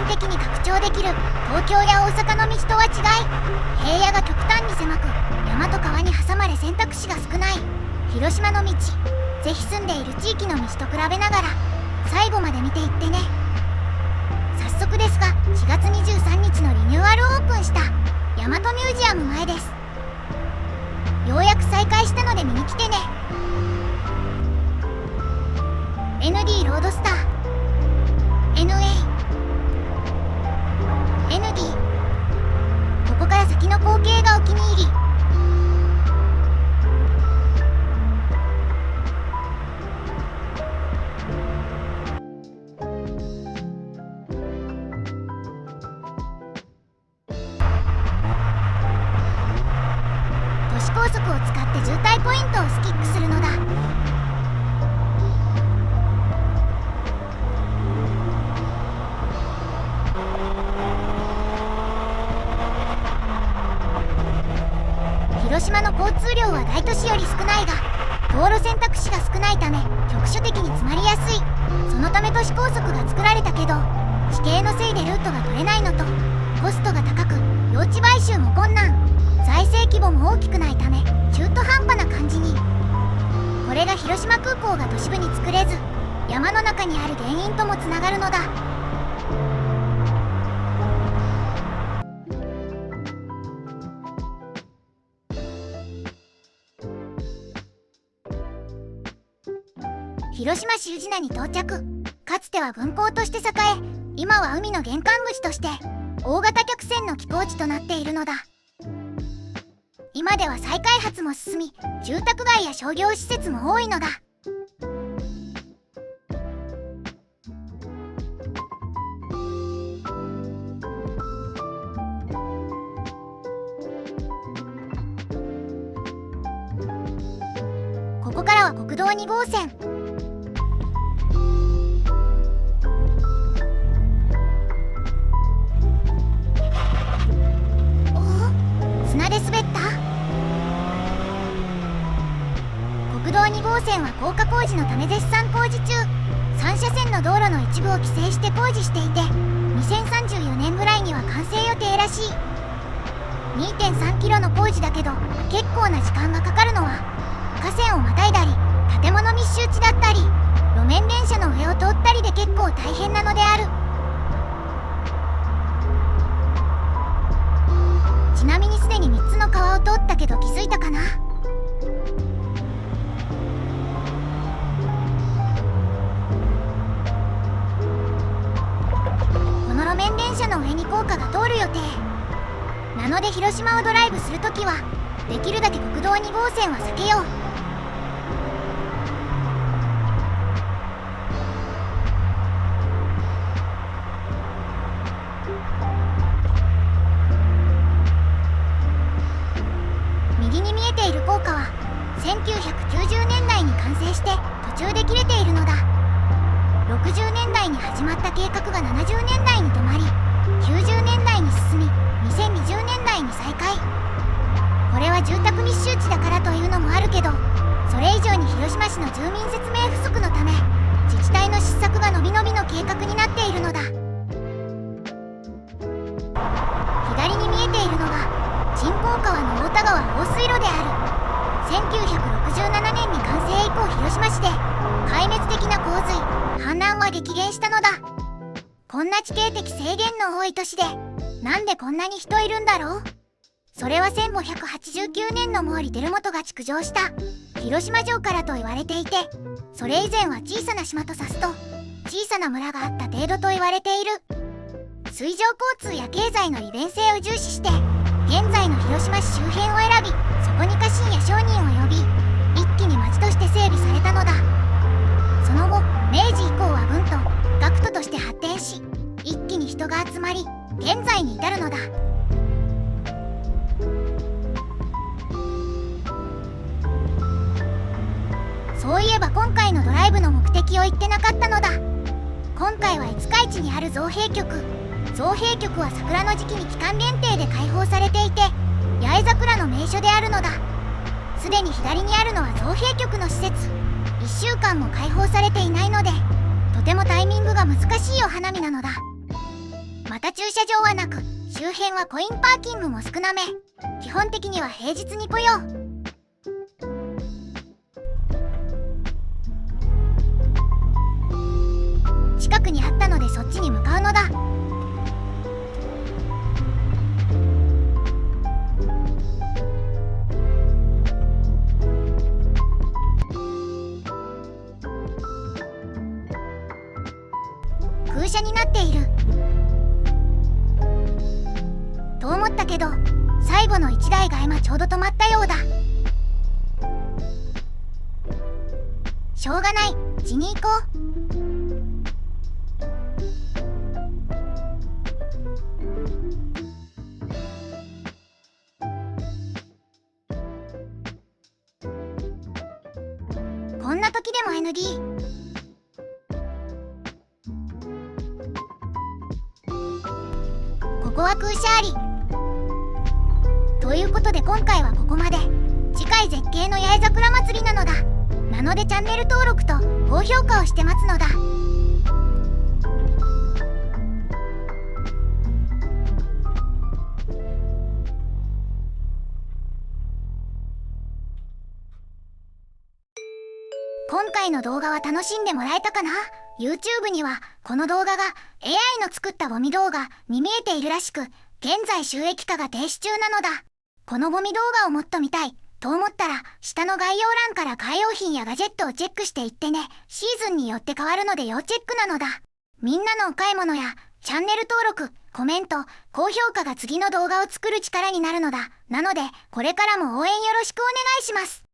的に拡張できる東京や大阪の道とは違い、平野が極端に狭く、山と川に挟まれ選択肢が少ない広島の道、ぜひ住んでいる地域の道と比べながら最後まで見ていってね。早速ですが、4月23日のリニューアルオープンした大和ミュージアム前です。ようやく再開したので見に来てね。 ND ロードスター NA ND、 ここから先の光景がお気に入り。都市高速を使って渋滞ポイントをスキックするのだ。広島の交通量は大都市より少ないが、道路選択肢が少ないため局所的に詰まりやすい。そのため都市高速が作られたけど、地形のせいでルートが取れないのと、コストが高く用地買収も困難、財政規模も大きくないため中途半端な感じに。これが広島空港が都市部に作れず、山の中にある原因ともつながるのだ。広島市宇品に到着。かつては軍港として栄え、今は海の玄関口として大型客船の寄港地となっているのだ。今では再開発も進み、住宅街や商業施設も多いのだ。ここからは国道2号線。砂で滑った。国道2号線は高架工事のため絶賛工事中。3車線の道路の一部を規制して工事していて、2034年ぐらいには完成予定らしい。 2.3 キロの工事だけど結構な時間がかかるのは、河川をまたいだり建物密集地だったり路面電車の上を通ったりで結構大変なのである。ちなみにすでに3つの川を通ったけど気づいたかな？この路面電車の上に高架が通る予定なので、広島をドライブするときはできるだけ国道2号線は避けよう。右に見えている高架は1990年代に完成して途中で切れているのだ。60年代に始まった計画が70年代に止まり、90年代に進み2020年代に再開。これは住宅密集地だからというのもあるけど、それ以上に広島市の住民説明不足のため自治体の施策がのびのびの計画になっているのだ。左に見えているのが新港川の太田川放水路である。1967年に完成以降、広島市で壊滅的な洪水氾濫は激減したのだ。こんな地形的制限の多い都市でなんでこんなに人いるんだろう。それは1589年の毛利輝元が築城した広島城からと言われていて、それ以前は小さな島と指すと小さな村があった程度と言われている。水上交通や経済の利便性を重視して現在の広島市周辺を選び、そこに家臣や商人を呼び、一気に町として整備されたのだ。その後明治以降は軍と学徒として発展し、一気に人が集まり現在に至るのだ。そういえば今回のドライブの目的を言ってなかったのだ。今回は五日市にある造幣局。造幣局は桜の時期に期間限定で開放されていて、八重桜の名所であるのだ。すでに左にあるのは造幣局の施設。1週間も開放されていないので、とてもタイミングが難しいお花見なのだ。また駐車場はなく、周辺はコインパーキングも少なめ。基本的には平日に来よう。近くにあったのでそっちに向かうのだ。空車になっていると思ったけど、最後の1台が今ちょうど止まったようだ。しょうがない、地に行こう。こんな時でも ND。 ここは空車ありということで、今回はここまで。次回絶景の八重桜祭りなのだ。なのでチャンネル登録と高評価をして待つのだ。今回の動画は楽しんでもらえたかな？ YouTube にはこの動画が AI の作ったゴミ動画に見えているらしく、現在収益化が停止中なのだ。このゴミ動画をもっと見たいと思ったら、下の概要欄から買い用品やガジェットをチェックしていってね。シーズンによって変わるので要チェックなのだ。みんなのお買い物やチャンネル登録、コメント、高評価が次の動画を作る力になるのだ。なのでこれからも応援よろしくお願いします。